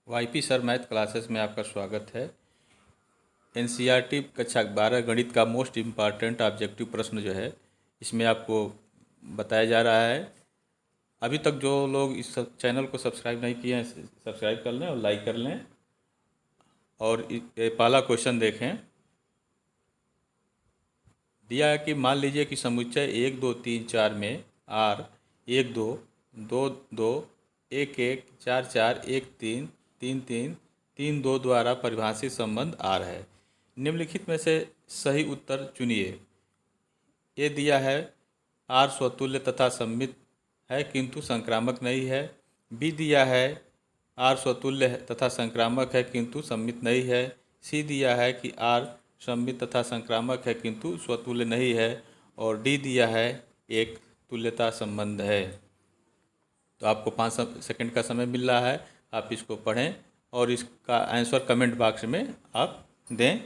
YP sir math classes में आपका स्वागत है। एनसीईआरटी कक्षा 12 गणित का मोस्ट इम्पॉर्टेंट ऑब्जेक्टिव प्रश्न जो है इसमें आपको बताया जा रहा है। अभी तक जो लोग इस चैनल को सब्सक्राइब नहीं किए हैं सब्सक्राइब कर लें और लाइक कर लें। और ये पहला क्वेश्चन देखें। दिया है कि मान लीजिए कि समुच्चय 1 2 3 4 में आर 1 2 2 2 1 1 4 4 1 3 3 3 3 2 द्वारा परिभाषित संबंध आर है। निम्नलिखित में से सही उत्तर चुनिए। ये दिया है आर स्वतुल्य तथा सममित है किंतु संक्रामक नहीं है। बी दिया है आर स्वतुल्य तथा संक्रामक है किंतु सममित नहीं है। सी दिया है कि आर सममित तथा संक्रामक है किंतु स्वतुल्य नहीं है। और डी दिया है एक तुल्यता संबंध है। तो आपको 5 सेकंड का समय मिल रहा है, आप इसको पढ़ें और इसका आंसर कमेंट बॉक्स में आप दें।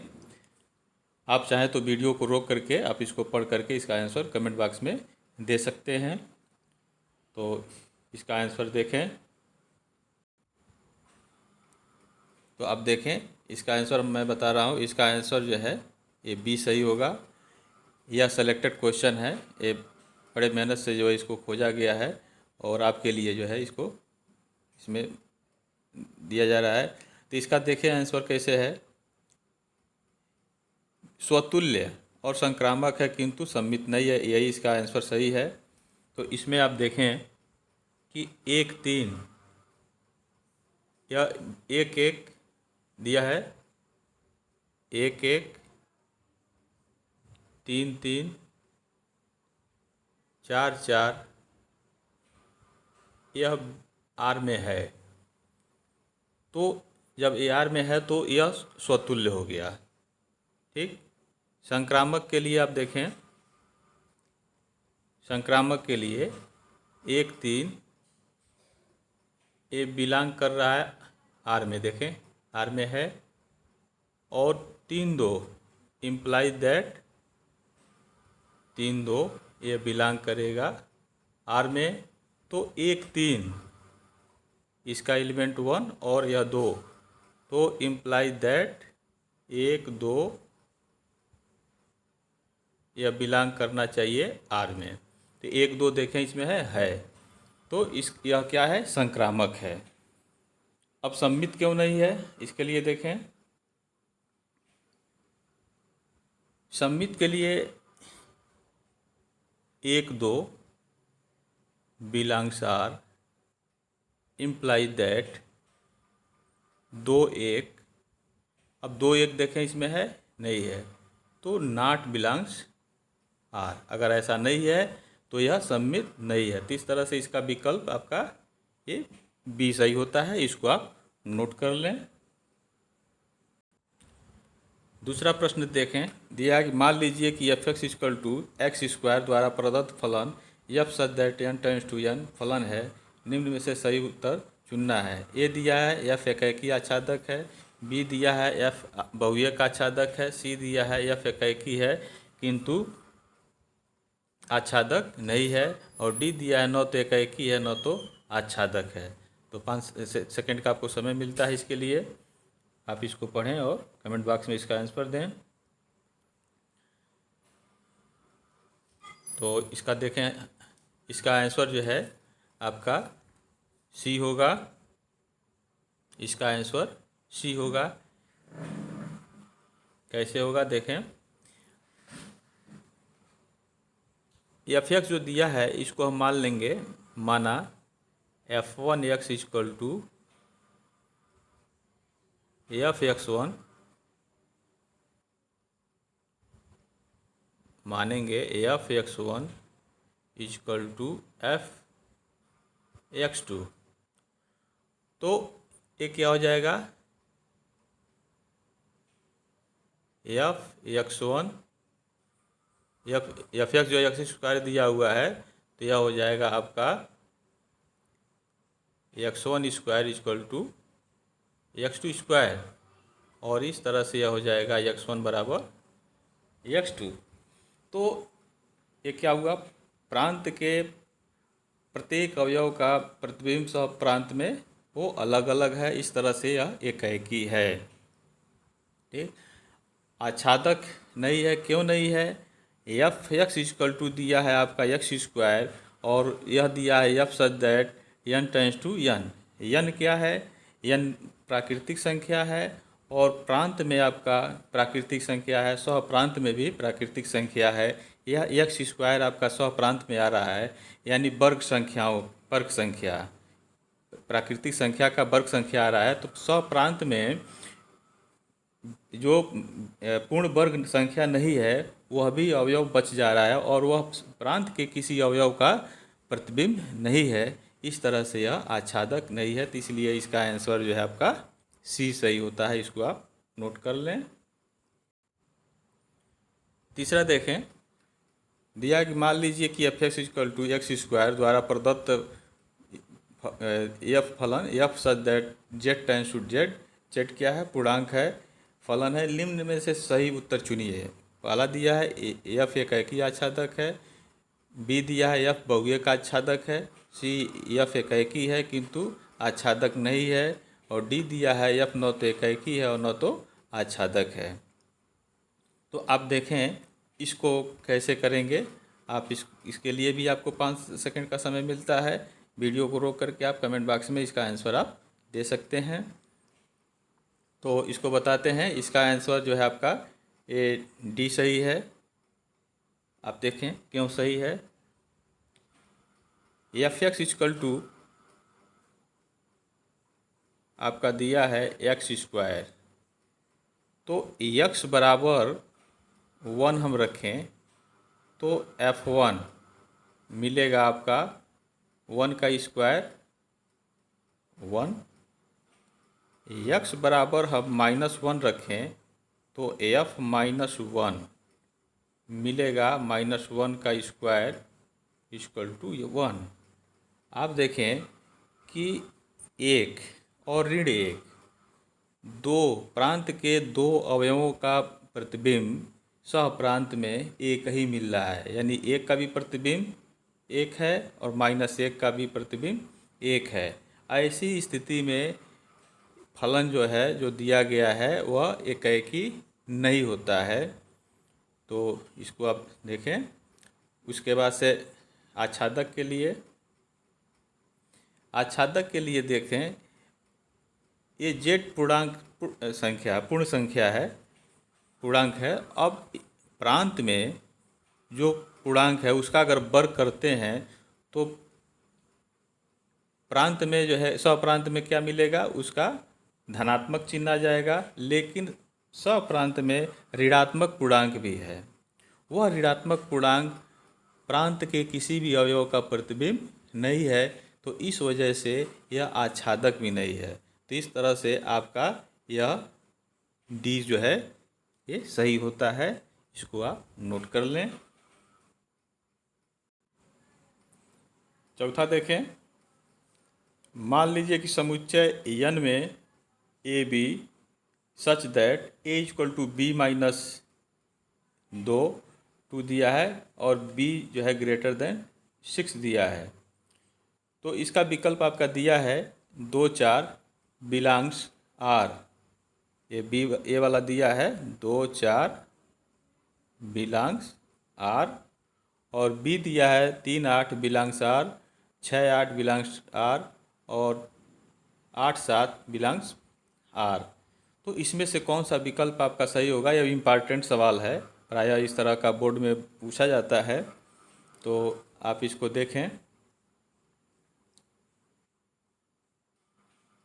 आप चाहें तो वीडियो को रोक करके आप इसको पढ़ करके इसका आंसर कमेंट बॉक्स में दे सकते हैं। तो इसका आंसर देखें। तो अब देखें इसका आंसर मैं बता रहा हूँ। इसका आंसर जो है ये बी सही होगा। यह सेलेक्टेड क्वेश्चन है, ये बड़े मेहनत से जो है इसको खोजा गया है और आपके लिए जो है इसको इसमें दिया जा रहा है। तो इसका देखें आंसर कैसे है। स्वतुल्य और संक्रामक है किंतु सममित नहीं है, यही इसका आंसर सही है। तो इसमें आप देखें कि 1 3 या 1 1 दिया है, 1 1 3 3 4 4 यह आर में है। तो जब ए आर में है तो यह स्वतुल्य हो गया। ठीक। संक्रामक के लिए आप देखें, संक्रामक के लिए 1 3 ये बिलोंग कर रहा है आर में, देखें आर में है। और 3 2 इम्प्लाई दैट 3 2 ये बिलोंग करेगा आर में। तो 1 3 इसका एलिमेंट 1 और यह 2, तो इम्प्लाई दैट 1 2 यह बिलोंग करना चाहिए आर में। तो 1 2 देखें इसमें है। तो इस यह क्या है, संक्रामक है। अब सममित क्यों नहीं है इसके लिए देखें। सममित के लिए 1 2 बिलोंग्स आर इम्प्लाई दैट 2 1, अब 2 1 देखें इसमें है नहीं है, तो नॉट बिलोंग्स आर। अगर ऐसा नहीं है तो यह सममित नहीं है। तो इस तरह से इसका विकल्प आपका ये बी सही होता है। इसको आप नोट कर लें। दूसरा प्रश्न देखें। दिया कि मान लीजिए कि F X equal to X square द्वारा प्रदत्त फलन F such that N tends to N फलन है। निम्न में से सही उत्तर चुनना है। ए दिया है एफ एकैकी आच्छादक है। बी दिया है एफ बहुएक आच्छादक है। सी दिया है एफ एकैकी है किंतु आच्छादक नहीं है। और डी दिया है न तो एकैकी है न तो आच्छादक है। तो 5 सेकंड का आपको समय मिलता है इसके लिए। आप इसको पढ़ें और कमेंट बॉक्स में इसका आंसर दें। तो इसका देखें, इसका आंसर जो है आपका सी होगा। इसका आंसर सी होगा। कैसे होगा देखें। एफ एक्स जो दिया है इसको हम मान लेंगे, माना f1 x equal to F x one, मानेंगे f x one equal to F x two. तो ये क्या हो जाएगा, f x one f x जो एक्स स्क्वायर दिया हुआ है तो यह हो जाएगा आपका x one square equal to x two square. और इस तरह से यह हो जाएगा एक्स वन बराबर एक्स टू। तो ये क्या हुआ, प्रांत के प्रत्येक अवयव का प्रतिबिंब सह प्रांत में वो अलग अलग है। इस तरह से यह एकाएकी है। ठीक, आच्छादक नहीं है। क्यों नहीं है? एफ एक्स इक्वल टू दिया है आपका एक्स स्क्वायर, और यह दिया है F such that N tends to N. N क्या है? एन प्राकृतिक संख्या है, और प्रांत में आपका प्राकृतिक संख्या है, सह प्रांत में भी प्राकृतिक संख्या है। यह एक्स स्क्वायर आपका सह प्रांत में आ रहा है, यानी वर्ग संख्याओं, वर्ग संख्या, प्राकृतिक संख्या का वर्ग संख्या आ रहा है। तो सह प्रांत में जो पूर्ण वर्ग संख्या नहीं है वह भी अवयव बच जा रहा है, और वह प्रांत के किसी अवयव का प्रतिबिंब नहीं है। इस तरह से यह आच्छादक नहीं है। तो इसलिए इसका आंसर जो है आपका सी सही होता है। इसको आप नोट कर लें। तीसरा देखें, दिया कि मान लीजिए कि F X equal to X square द्वारा प्रदत्त एफ फलन F such that Z tends to Z. Z क्या है? पूर्णांक है, फलन है। निम्न में से सही उत्तर चुनिए। पहला दिया है एफ एकाएकी आच्छादक है, बी दिया है एफ बहुए का आच्छादक है, सी एफ एकाएकी है किंतु आच्छादक नहीं है, और डी दिया है एफ न तो एकाएकी है और न तो आच्छादक है। तो आप देखें इसको कैसे करेंगे। आप इसके लिए भी आपको 5 सेकंड का समय मिलता है। वीडियो को रोक करके आप कमेंट बॉक्स में इसका आंसर आप दे सकते हैं। तो इसको बताते हैं। इसका आंसर जो है आपका ए डी सही है। आप देखें क्यों सही है। एफ एक्स इक्वल टू आपका दिया है एक्स स्क्वायर, तो एक्स बराबर 1 हम रखें तो F1 मिलेगा आपका 1 का स्क्वायर 1। एक्स बराबर हम -1 रखें तो F -1 मिलेगा -1 का स्क्वायर इक्वल टू 1। आप देखें कि 1 और ऋण 1 दो प्रांत के दो अवयवों का प्रतिबिंब सह प्रांत में एक ही मिल रहा है, यानी 1 का भी प्रतिबिंब 1 है और -1 का भी प्रतिबिंब 1 है। ऐसी स्थिति में फलन जो है जो दिया गया है वह एकाएकी नहीं होता है। तो इसको आप देखें। उसके बाद से आच्छादक के लिए देखें, ये जेड पूर्णांक संख्या पूर्ण संख्या है, पूर्णांक है। अब प्रांत में जो पूर्णांक है उसका अगर वर्ग करते हैं तो प्रांत में जो है सप्रांत में क्या मिलेगा? उसका धनात्मक चिन्ह आ जाएगा। लेकिन सप्रांत में ऋणात्मक पूर्णांक भी है। वह ऋणात्मक पूर्णांक प्रांत के किसी भी अवयव का प्रतिबिंब नहीं है, तो इस वजह से यह आच्छादक भी नहीं है। तो इस तरह से आपका यह डी जो है ये सही होता है। इसको आप नोट कर लें। चौथा देखें, मान लीजिए कि समुच्चय n में A B such that A equal to B minus 2 दिया है और b जो है ग्रेटर देन 6 दिया है। तो इसका विकल्प आपका दिया है 2 4 बिलोंग्स R। ये बी ए वाला दिया है 2 4 बिलोंग्स R, और बी दिया है 3 8 बिलोंग्स R, 6 8 बिलोंग्स R, और 8 7 बिलोंग्स R। तो इसमें से कौन सा विकल्प आपका सही होगा? यह इम्पॉर्टेंट सवाल है, प्रायः इस तरह का बोर्ड में पूछा जाता है। तो आप इसको देखें।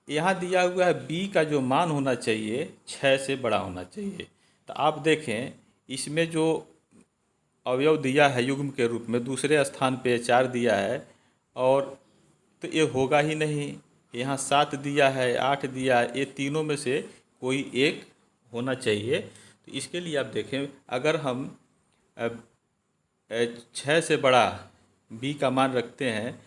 यहाँ दिया हुआ है b का जो मान होना चाहिए 6 से बड़ा होना चाहिए। तो आप देखें इसमें जो अवयव दिया है युग्म के रूप में दूसरे स्थान पे 4 दिया है, और तो ये होगा ही नहीं। यहाँ 7 दिया है, 8 दिया है, ये तीनों में से कोई एक होना चाहिए। तो इसके लिए आप देखें, अगर हम 6 से बड़ा b का मान रखते हैं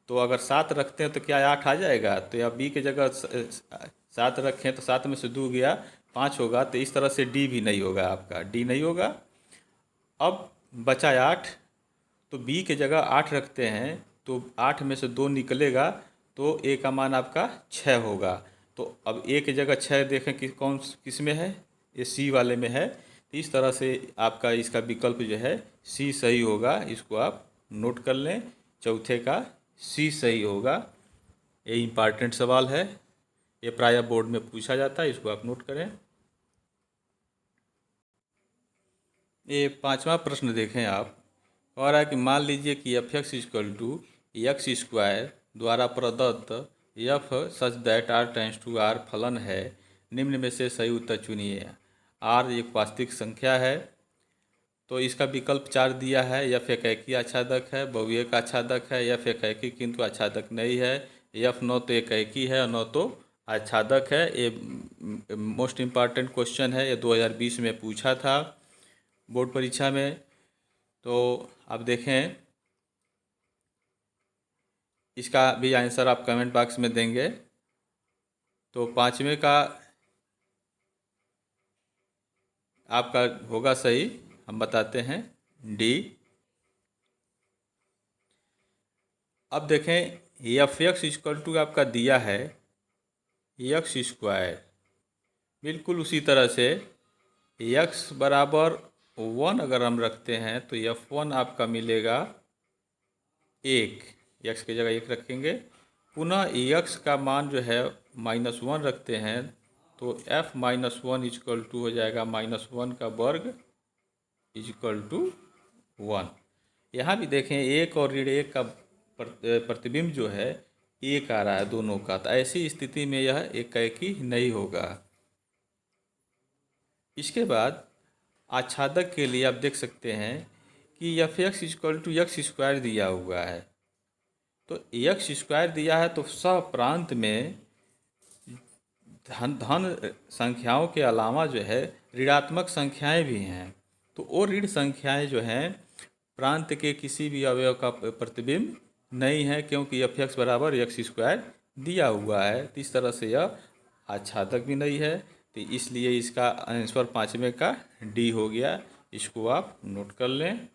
तो अगर 7 रखते हैं तो क्या 8 आ जाएगा? तो या b की जगह 7 रखें तो 7 में से 2 गया 5 होगा। तो इस तरह से d भी नहीं होगा, आपका d नहीं होगा। अब बचा 8, तो b की जगह 8 रखते हैं तो 8 में से 2 निकलेगा तो ए का मान आपका 6 होगा। तो अब ए की जगह 6 देखें कि कौन किस में है, ये सी वाले में है। तो इस तरह से आपका इसका विकल्प जो है सी सही होगा, इसको आप नोट कर लें। चौथे का सी सही होगा। ये इम्पॉर्टेंट सवाल है, ये प्रायः बोर्ड में पूछा जाता है, इसको आप नोट करें। ये पांचवा प्रश्न देखें आप। कह रहा है कि मान लीजिए कि F X equal to X square द्वारा प्रदत्त F such that R tends to R फलन है, निम्न में से सही उत्तर चुनिए। आर एक वास्तविक संख्या है, तो इसका विकल्प 4 दिया है। एफ एकैकी आच्छादक है, बहुएक आच्छादक है, एफ एकैकी किंतु आच्छादक नहीं है, एफ न तो एकैकी है और न तो आच्छादक है। ये मोस्ट इम्पॉर्टेंट क्वेश्चन है, ये 2020 में पूछा था बोर्ड परीक्षा में। तो अब देखें, इसका भी आंसर आप कमेंट बॉक्स में देंगे। तो पाँचवें का आपका होगा सही, हम बताते हैं डी। अब देखें एफ एक्स इक्वल टू आपका दिया है एक्स स्क्वायर, बिल्कुल उसी तरह से एक्स बराबर 1 अगर हम रखते हैं तो F1 आपका मिलेगा 1, एक्स की जगह 1 रखेंगे। पुनः एक्स का मान जो है -1 रखते हैं तो F -1 इक्वल टू हो जाएगा -1 का वर्ग इक्वल टू 1। यहाँ भी देखें 1 और ऋण 1 का प्रतिबिंब जो है 1 आ रहा है दोनों का, तो ऐसी स्थिति में यह एकैकी नहीं होगा। इसके बाद आच्छादक के लिए आप देख सकते हैं कि F X equal to X square दिया हुआ है। तो एक्स स्क्वायर दिया है तो सप्रांत में धन संख्याओं के अलावा जो है ऋणात्मक संख्याएं भी हैं। तो वो ऋण संख्याएं जो हैं प्रांत के किसी भी अवयव का प्रतिबिंब नहीं है, क्योंकि एफ एक्स बराबर एक्स स्क्वायर दिया हुआ है। तो इस तरह से यह आच्छादक भी नहीं है। तो इसलिए इसका आंसर पाँचवें का डी हो गया, इसको आप नोट कर लें।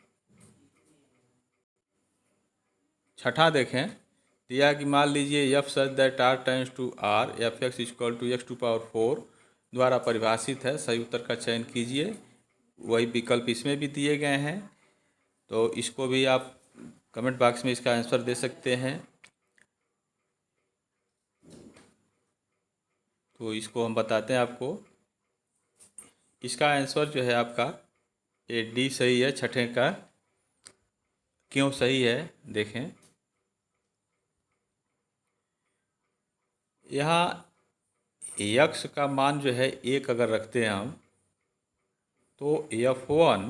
छठा देखें, दिया कि मान लीजिए F such that R tends to R F X equal to x to power 4 द्वारा परिभाषित है, सही उत्तर का चयन कीजिए। वही विकल्प इसमें भी दिए गए हैं, तो इसको भी आप कमेंट बॉक्स में इसका आंसर दे सकते हैं। तो इसको हम बताते हैं आपको। इसका आंसर जो है आपका ये डी सही है, छठे का। क्यों सही है देखें, यहाँ एक्स का मान जो है 1 अगर रखते हैं हम तो F1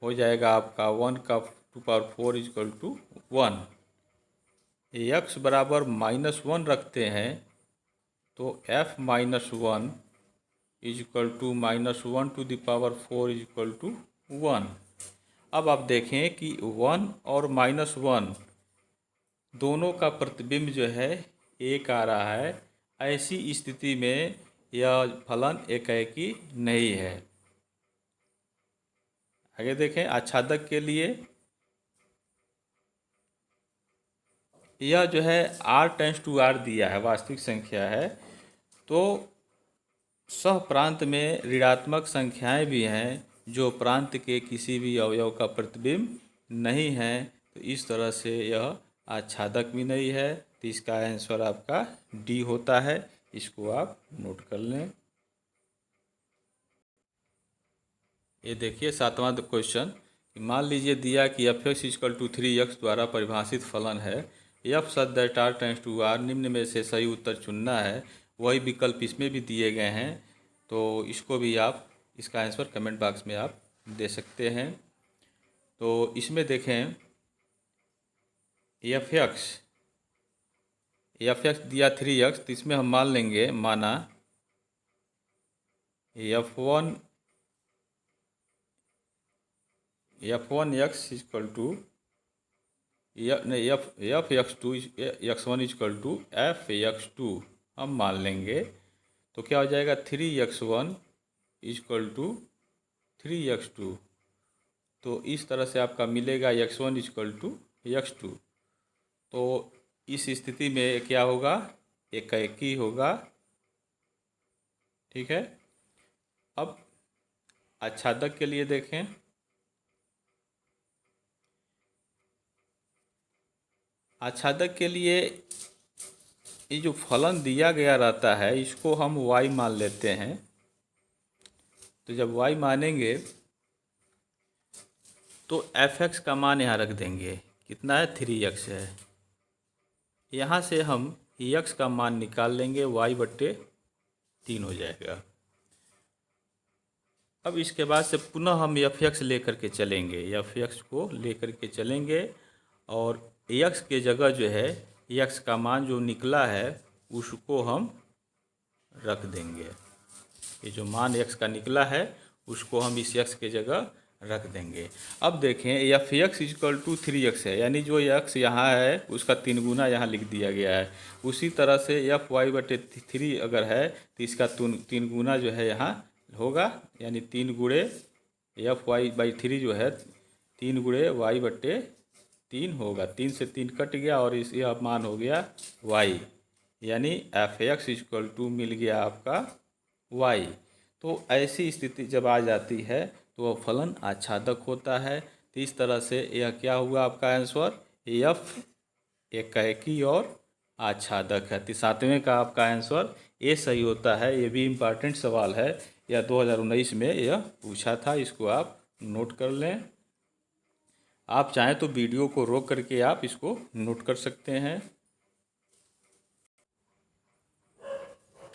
हो जाएगा आपका 1 का 2 पावर 4 इक्वल टू 1। एक्स बराबर -1 रखते हैं तो F -1 equal to -1 to the power 4 equal to 1। अब आप देखें कि 1 और -1 दोनों का प्रतिबिंब जो है 1 आ रहा है। ऐसी स्थिति में यह फलन एकैकी नहीं है। आगे देखें, आच्छादक के लिए यह जो है r टेंस टू r दिया है, वास्तविक संख्या है। तो सह प्रांत में ऋणात्मक संख्याएं भी हैं जो प्रांत के किसी भी अवयव का प्रतिबिंब नहीं है। तो इस तरह से यह आच्छादक भी नहीं है। तो इसका आंसर आपका डी होता है, इसको आप नोट कर लें। ये देखिए सातवां क्वेश्चन, मान लीजिए दिया कि F X equal to 3x द्वारा परिभाषित फलन है, F such that R tends to R, निम्न में से सही उत्तर चुनना है। वही विकल्प इसमें भी दिए गए हैं, तो इसको भी आप इसका आंसर कमेंट बॉक्स में आप दे सकते हैं। तो इसमें देखें एफ एक्स दिया 3x, तो इसमें हम मान लेंगे, माना F1 X equal to F x to x1 equal to F x to हम मान लेंगे। तो क्या हो जाएगा 3x1 इक्वल टू 3x2। तो इस तरह से आपका मिलेगा x1 इक्वल टू x2। तो इस स्थिति में क्या होगा, एकाएकी होगा। ठीक है। अब आच्छादक के लिए देखें। आच्छादक के लिए ये जो फलन दिया गया रहता है इसको हम y मान लेते हैं। तो जब y मानेंगे तो f(x) का मान यहाँ रख देंगे। कितना है, 3x है। यहाँ से हम x का मान निकाल लेंगे, y/3 हो जाएगा। अब इसके बाद से पुनः हम f(x) लेकर के चलेंगे, f(x) को लेकर के चलेंगे और x के जगह जो है x का मान जो निकला है उसको हम रख देंगे। ये जो मान x का निकला है उसको हम इस x के जगह रख देंगे। अब देखें f(x) = 3x है, यानी जो x यहाँ है उसका 3 गुना यहाँ लिख दिया गया है। उसी तरह से fy/3 अगर है तो इसका 3 गुना जो है यहाँ होगा, यानी 3 गुणे fy/3 जो है 3 गुणे y/3 होगा। 3 से 3 कट गया और इस यह मान हो गया y, यानी f(x) = मिल गया आपका y। तो ऐसी स्थिति जब आ जाती है तो वह फलन आच्छादक होता है। तो इस तरह से यह क्या हुआ आपका आंसर, f एकाएकी और आच्छादक है। तो 7वें का आपका आंसर ए सही होता है। ये भी इम्पॉर्टेंट सवाल है, यह 2019 में यह पूछा था, इसको आप नोट कर लें। आप चाहें तो वीडियो को रोक करके आप इसको नोट कर सकते हैं।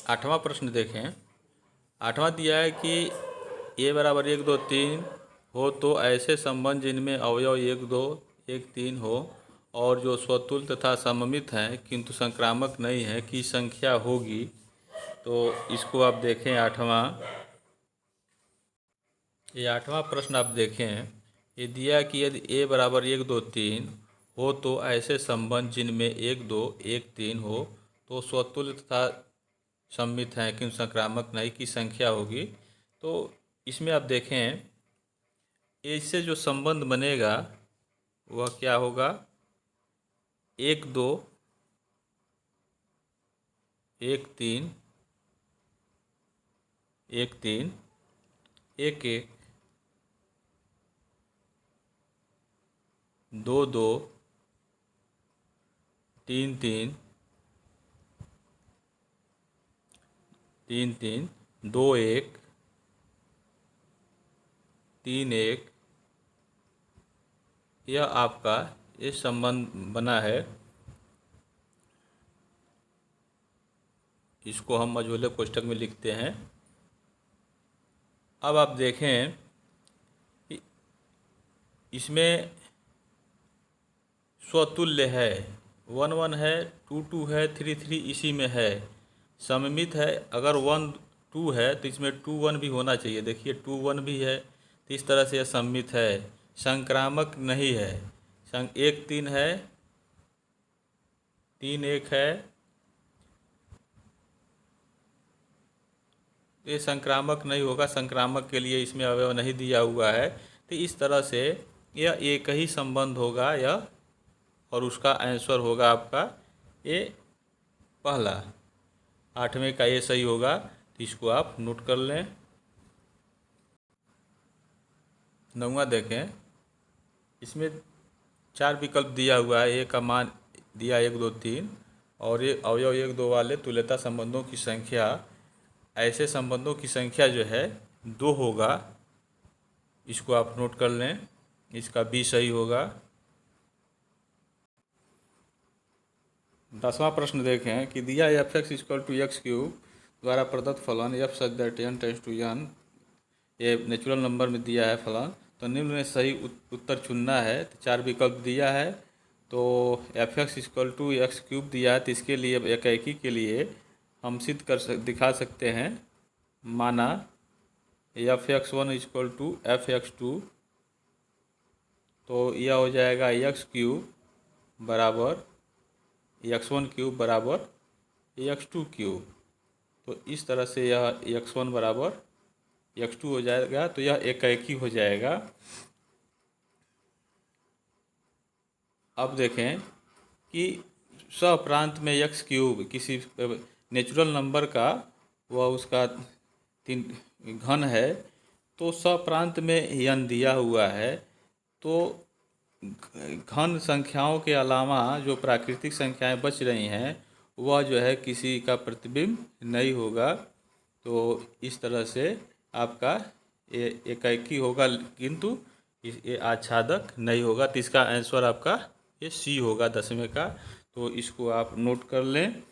8वां प्रश्न देखें। 8वां दिया है कि a = 1 2 3 हो तो ऐसे संबंध जिनमें अवयव 1 2 1 3 हो और जो स्वतुल्य तथा सममित हैं किंतु संक्रामक नहीं है की संख्या होगी। तो इसको आप देखें 8वां, ये 8वां प्रश्न आप देखें। ये दिया कि यदि a = 1 2 3 हो तो ऐसे संबंध जिनमें 1 2 1 3 हो तो स्वतुल्य तथा सममित हैं किंतु संक्रामक नहीं की संख्या होगी। तो इसमें आप देखें इससे जो संबंध बनेगा वह क्या होगा, 1 2 1 3 1 3 1 1 2 2 3 3 3 3 2 1 3 1, यह आपका ये संबंध बना है। इसको हम मझोले कोष्ठक में लिखते हैं। अब आप देखें इसमें स्वतुल्य है, 1 1 है, 2 2 है, 3 3 इसी में है। सममित है, अगर 1 2 है तो इसमें 2 1 भी होना चाहिए। देखिए 2 1 भी है, तो इस तरह से यह सममित है। संक्रामक नहीं है, 1 3 है, 3 1 है, ये संक्रामक नहीं होगा। संक्रामक के लिए इसमें अवयव नहीं दिया हुआ है। तो इस तरह से यह एक ही संबंध होगा यह, और उसका आंसर होगा आपका ये पहला। 8वें का ये सही होगा, तो इसको आप नोट कर लें। 9वां देखें। इसमें 4 विकल्प दिया हुआ है। ए का मान दिया 1 2 3 और ये अवयव 1 2 वाले तुल्यता संबंधों की संख्या, ऐसे संबंधों की संख्या जो है 2 होगा। इसको आप नोट कर लें, इसका बी सही होगा। 10वां प्रश्न देखें कि दिया f(x) = x³ द्वारा प्रदत्त फलन f such that n → n, ये नेचुरल नंबर में दिया है फलन। तो निम्न में सही उत्तर चुनना है। तो 4 विकल्प दिया है। तो f(x) = x³ दिया है, तो इसके लिए एकाएकी के लिए हम सिद्ध दिखा सकते हैं। माना f(x1) = f(x2), तो यह हो जाएगा x³ बराबर x1³ बराबर x2³। तो इस तरह से यह x1 बराबर x2 हो जाएगा, तो यह एकाएकी हो जाएगा। अब देखें कि सप्रांत में x क्यूब किसी नेचुरल नंबर का वह उसका 3 घन है, तो सप्रांत में n दिया हुआ है, तो घन संख्याओं के अलावा जो प्राकृतिक संख्याएं बच रही हैं वह जो है किसी का प्रतिबिंब नहीं होगा। तो इस तरह से आपका ये एकाकी होगा, किंतु ये आच्छादक नहीं होगा। तो इसका आंसर आपका ये सी होगा 10वें का। तो इसको आप नोट कर लें,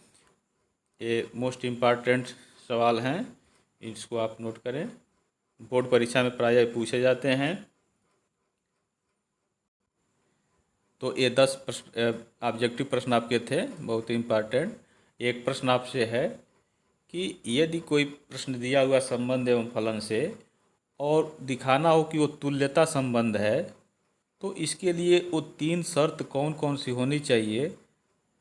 ये मोस्ट इम्पॉर्टेंट सवाल हैं, इसको आप नोट करें, बोर्ड परीक्षा में प्रायः पूछे जाते हैं। तो ये 10 ऑब्जेक्टिव प्रश्न आपके थे, बहुत इम्पॉर्टेंट। एक प्रश्न आपसे है कि यदि कोई प्रश्न दिया हुआ संबंध एवं फलन से और दिखाना हो कि वो तुल्यता संबंध है, तो इसके लिए वो 3 शर्त कौन कौन सी होनी चाहिए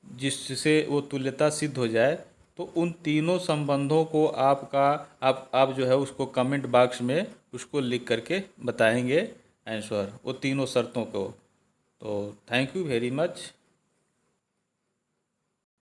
जिससे वो तुल्यता सिद्ध हो जाए। तो उन तीनों संबंधों को आप जो है उसको कमेंट बॉक्स में उसको लिख करके बताएंगे आंसर, वो तीनों शर्तों को। तो थैंक यू वेरी मच।